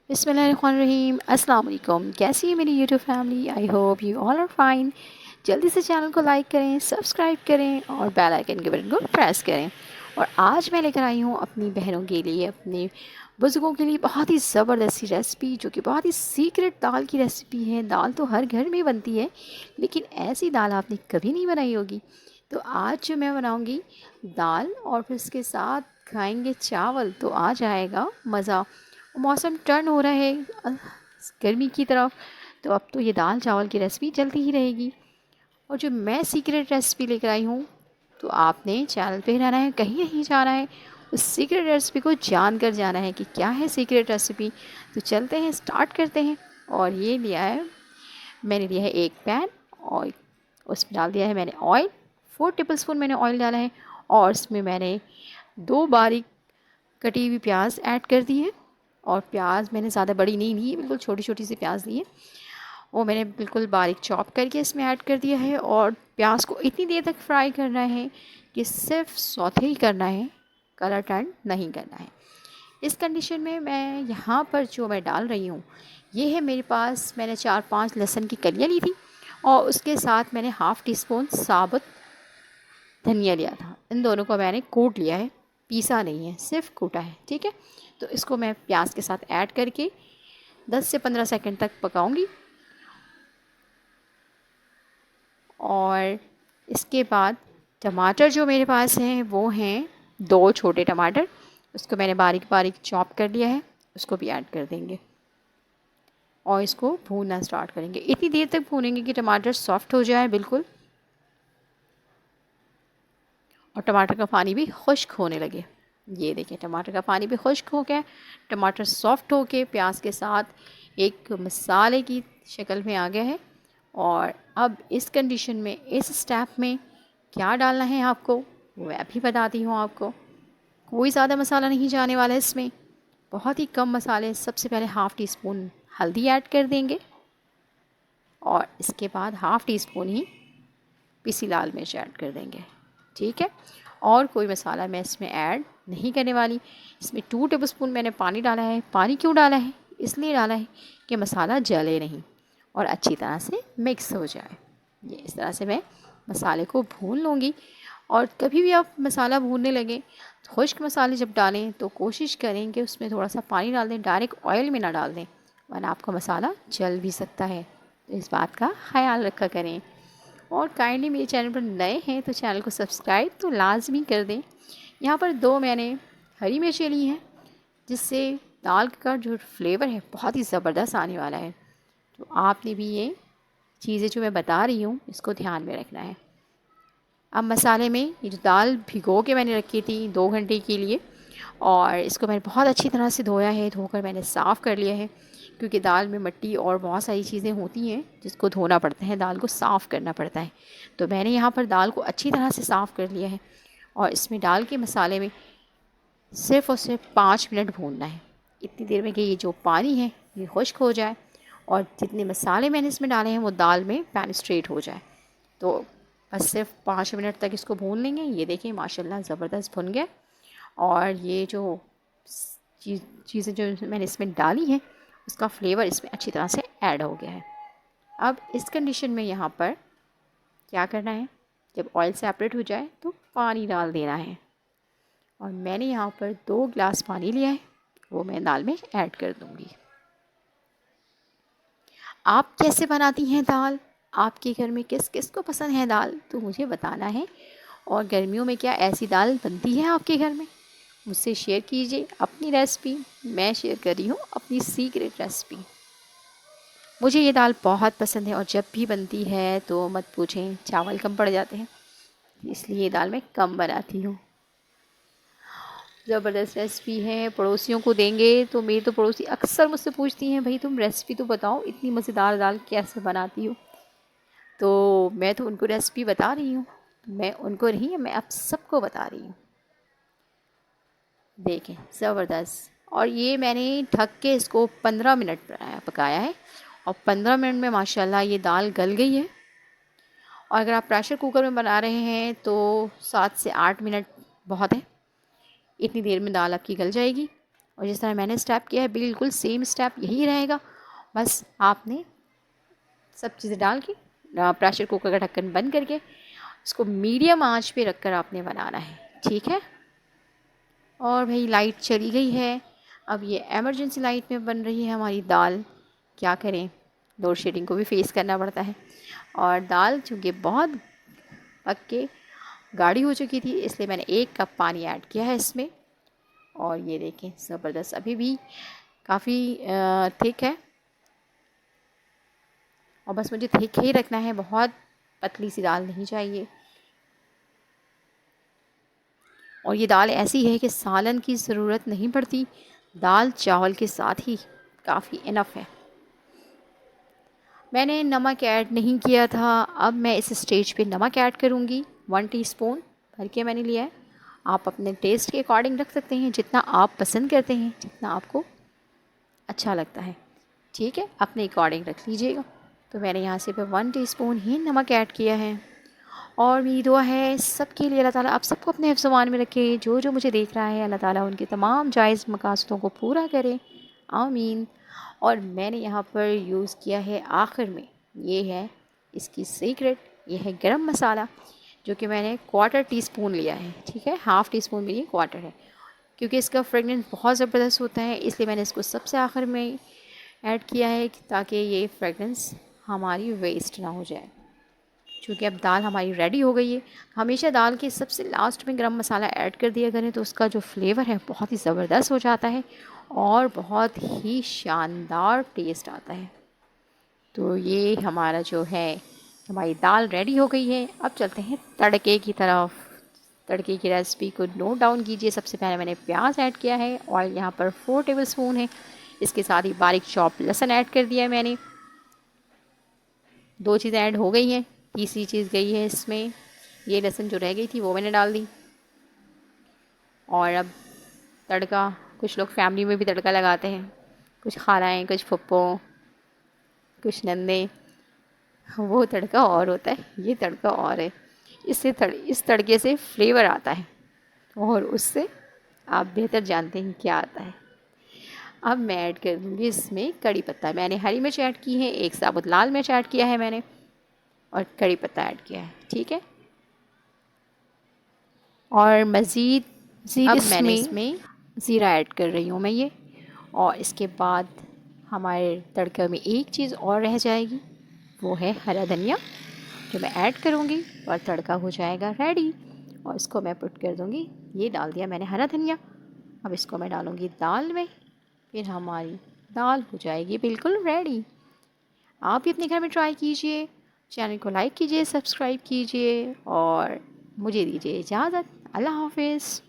बिस्मिल्लाहिर्रहमानिर्रहीम। अस्सलाम वालेकुम। कैसी है मेरी YouTube family? I hope you all are fine. जल्दी से चैनल को लाइक करें, सब्सक्राइब करें और बेल आइकन के बटन को प्रेस करें। और आज मैं लेकर आई हूँ अपनी बहनों के लिए, अपने बुज़ुर्गों के लिए बहुत ही ज़बरदस्त सी रेसिपी, जो कि बहुत ही सीक्रेट दाल की रेसिपी है। दाल तो हर घर में बनती है, लेकिन ऐसी दाल आपने कभी नहीं बनाई होगी। तो आज जो मैं बनाऊँगी दाल, और फिर उसके साथ खाएंगे चावल, तो आ जाएगा मज़ा। मौसम टर्न हो रहा है गर्मी की तरफ, तो अब तो ये दाल चावल की रेसिपी चलती ही रहेगी। और जो मैं सीक्रेट रेसिपी लेकर आई हूँ, तो आपने चैनल पे रहना है, कहीं नहीं जाना है। उस सीक्रेट रेसिपी को जान कर जाना है कि क्या है सीक्रेट रेसिपी। तो चलते हैं, स्टार्ट करते हैं। और ये लिया है, मैंने लिया है एक पैन, और उसमें डाल दिया है मैंने ऑयल। 4 टेबल स्पून मैंने ऑयल डाला है, और उसमें मैंने 2 बारीक कटी हुई प्याज ऐड कर दी है। और प्याज मैंने ज़्यादा बड़ी नहीं ली, बिल्कुल छोटी छोटी सी प्याज ली है। वो मैंने बिल्कुल बारीक चॉप करके इसमें ऐड कर दिया है। और प्याज को इतनी देर तक फ्राई करना है कि सिर्फ सौते ही करना है, कलर टर्न नहीं करना है। इस कंडीशन में मैं यहाँ पर जो मैं डाल रही हूँ, ये है मेरे पास, मैंने 4-5 लहसुन की कलियाँ ली थी, और उसके साथ मैंने हाफ़ टी स्पून साबुत धनिया लिया था। इन दोनों को मैंने कूट लिया है, पीसा नहीं है, सिर्फ कूटा है, ठीक है। तो इसको मैं प्याज के साथ ऐड करके 10 से 15 सेकंड तक पकाऊंगी। और इसके बाद टमाटर जो मेरे पास हैं वो हैं 2 छोटे टमाटर, उसको मैंने बारीक बारीक चॉप कर लिया है, उसको भी ऐड कर देंगे। और इसको भूनना स्टार्ट करेंगे, इतनी देर तक भूनेंगे कि टमाटर सॉफ्ट हो जाए बिल्कुल, और टमाटर का पानी भी खुश्क होने लगे। ये देखिए, टमाटर का पानी भी खुश्क हो गया, टमाटर सॉफ्ट हो के प्याज के साथ एक मसाले की शक्ल में आ गया है। और अब इस कंडीशन में, इस स्टेप में क्या डालना है आपको, वो मैं भी बताती हूँ आपको। कोई ज़्यादा मसाला नहीं जाने वाला है इसमें, बहुत ही कम मसाले। सबसे पहले हाफ़ टी स्पून हल्दी ऐड कर देंगे, और इसके बाद हाफ़ टी स्पून ही पिसी लाल मिर्च ऐड कर देंगे, ठीक है। और कोई मसाला मैं इसमें ऐड नहीं करने वाली। इसमें 2 टेबलस्पून मैंने पानी डाला है। पानी क्यों डाला है? इसलिए डाला है कि मसाला जले नहीं और अच्छी तरह से मिक्स हो जाए। ये इस तरह से मैं मसाले को भून लूँगी। और कभी भी आप मसाला भूनने लगें, खुश्क मसाले जब डालें तो कोशिश करें कि उसमें थोड़ा सा पानी डाल दें, डायरेक्ट ऑयल में ना डाल दें, वरना आपका मसाला जल भी सकता है। तो इस बात का ख्याल रखा करें। और काइंडली मेरे चैनल पर नए हैं तो चैनल को सब्सक्राइब तो लाजमी कर दें। यहाँ पर 2 मैंने हरी मिर्चें ली हैं, जिससे दाल का जो फ्लेवर है बहुत ही ज़बरदस्त आने वाला है। तो आपने भी ये चीज़ें जो मैं बता रही हूँ, इसको ध्यान में रखना है। अब मसाले में ये जो दाल भिगो के मैंने रखी थी 2 घंटे के लिए, और इसको मैंने बहुत अच्छी तरह से धोया है, धोकर मैंने साफ़ कर लिया है। क्योंकि दाल में मिट्टी और बहुत सारी चीज़ें होती हैं जिसको धोना पड़ता है, दाल को साफ़ करना पड़ता है। तो मैंने यहाँ पर दाल को अच्छी तरह से साफ़ कर लिया है, और इसमें डाल के मसाले में सिर्फ़ और सिर्फ 5 मिनट भूनना है। इतनी देर में कि ये जो पानी है ये खुश्क हो जाए, और जितने मसाले मैंने इसमें डाले हैं वो दाल में पेनिट्रेट हो जाए। तो बस सिर्फ 5 मिनट तक इसको भून लेंगे। ये देखिए माशाल्लाह ज़बरदस्त भुन गया। और ये जो चीज़ें जो मैंने इसमें डाली हैं, उसका फ्लेवर इसमें अच्छी तरह से ऐड हो गया है। अब इस कंडीशन में यहाँ पर क्या करना है, जब ऑयल सेपरेट हो जाए तो पानी डाल देना है। और मैंने यहाँ पर 2 गिलास पानी लिया है, वो मैं दाल में ऐड कर दूँगी। आप कैसे बनाती हैं दाल? आपके घर में किस किस को पसंद है दाल, तो मुझे बताना है। और गर्मियों में क्या ऐसी दाल बनती है आपके घर में? मुझसे शेयर कीजिए अपनी रेसिपी। मैं शेयर कर रही हूँ अपनी सीक्रेट रेसिपी। मुझे ये दाल बहुत पसंद है, और जब भी बनती है तो मत पूछें, चावल कम पड़ जाते हैं, इसलिए ये दाल मैं कम बनाती हूँ। ज़बरदस्त रेसिपी है, पड़ोसियों को देंगे तो मेरी तो पड़ोसी अक्सर मुझसे पूछती हैं, भाई तुम रेसिपी तो बताओ, इतनी मज़ेदार दाल कैसे बनाती हो। तो मैं तो उनको रेसिपी बता रही हूँ, मैं उनको नहीं, मैं आप सबको बता रही हूँ। देखें ज़बरदस्त। और ये मैंने ढक के इसको 15 मिनट पकाया है, और 15 मिनट में माशाल्लाह ये दाल गल गई है। और अगर आप प्रेशर कुकर में बना रहे हैं तो 7 से 8 मिनट बहुत है, इतनी देर में दाल आपकी गल जाएगी। और जिस तरह मैंने स्टेप किया है बिल्कुल सेम स्टेप यही रहेगा। बस आपने सब चीज़ें डाल के प्रेशर कुकर का ढक्कन बंद करके इसको मीडियम आंच पे रखकर आपने बनाना है, ठीक है। और भाई लाइट चली गई है, अब ये इमरजेंसी लाइट में बन रही है हमारी दाल। क्या करें, लोड शेडिंग को भी फेस करना पड़ता है। और दाल चूँकि बहुत पक के गाढ़ी हो चुकी थी, इसलिए मैंने 1 कप पानी ऐड किया है इसमें। और ये देखें ज़बरदस्त, अभी भी काफ़ी थिक है और बस मुझे थिक ही रखना है, बहुत पतली सी दाल नहीं चाहिए। और ये दाल ऐसी है कि सालन की ज़रूरत नहीं पड़ती, दाल चावल के साथ ही काफ़ी इनफ है। मैंने नमक ऐड नहीं किया था, अब मैं इस स्टेज पे नमक ऐड करूँगी। 1 टीस्पून भर के मैंने लिया है। आप अपने टेस्ट के अकॉर्डिंग रख सकते हैं, जितना आप पसंद करते हैं, जितना आपको अच्छा लगता है, ठीक है, अपने अकॉर्डिंग रख लीजिएगा। तो मैंने यहाँ से 1 टीस्पून ही नमक ऐड किया है। और मेरी दुआ है सबके लिए, अल्लाह ताला आप सबको अपने हिफ्ज़-ओ-मान में रखे। जो मुझे देख रहा है, अल्लाह ताला उनके तमाम जायज़ मकासदों को पूरा करे, आमीन। और मैंने यहाँ पर यूज़ किया है आखिर में, ये है इसकी सीक्रेट, ये है गरम मसाला, जो कि मैंने 1/4 टीस्पून लिया है, ठीक है, 1/2 टीस्पून भी नहीं, 1/4 है। क्योंकि इसका फ्रेगनेंस बहुत ज़बरदस्त होता है, इसलिए मैंने इसको सबसे आखिर में ऐड किया है ताकि ये फ्रेगनेंस हमारी वेस्ट ना हो जाए। चूँकि अब दाल हमारी रेडी हो गई है, हमेशा दाल के सबसे लास्ट में गरम मसाला ऐड कर दिया करें, तो उसका जो फ्लेवर है बहुत ही ज़बरदस्त हो जाता है और बहुत ही शानदार टेस्ट आता है। तो ये हमारा जो है, हमारी दाल रेडी हो गई है। अब चलते हैं तड़के की तरफ। तड़के की रेसिपी को नोट डाउन कीजिए। सबसे पहले मैंने प्याज ऐड किया है, ऑयल यहाँ पर 4 टेबलस्पून है। इसके साथ ही बारीक चॉप लहसुन ऐड कर दिया है मैंने। 2 चीज़ें ऐड हो गई हैं, तीसरी चीज़ गई है इसमें, ये लहसुन जो रह गई थी वो मैंने डाल दी। और अब तड़का, कुछ लोग फैमिली में भी तड़का लगाते हैं, कुछ खालाएँ, कुछ फुप्पो, कुछ नंदे, वो तड़का और होता है, ये तड़का और है। इस तड़के से फ्लेवर आता है और उससे आप बेहतर जानते हैं क्या आता है। अब मैं ऐड कर दूँगी इसमें कड़ी पत्ता। मैंने हरी मिर्च ऐड की है, 1 साबुत लाल मिर्च ऐड किया है मैंने और कड़ी पत्ता ऐड किया है, ठीक है। और मज़ीद अब मैंने इसमें ज़ीरा ऐड कर रही हूँ मैं ये। और इसके बाद हमारे तड़के में एक चीज़ और रह जाएगी, वो है हरा धनिया, जो मैं ऐड करूँगी और तड़का हो जाएगा रेडी। और इसको मैं पुट कर दूँगी, ये डाल दिया मैंने हरा धनिया। अब इसको मैं डालूँगी दाल में, फिर हमारी दाल हो जाएगी बिल्कुल रेडी। आप भी अपने घर में ट्राई कीजिए, चैनल को लाइक कीजिए, सब्सक्राइब कीजिए और मुझे दीजिए इजाज़त। अल्लाह हाफ़िज़।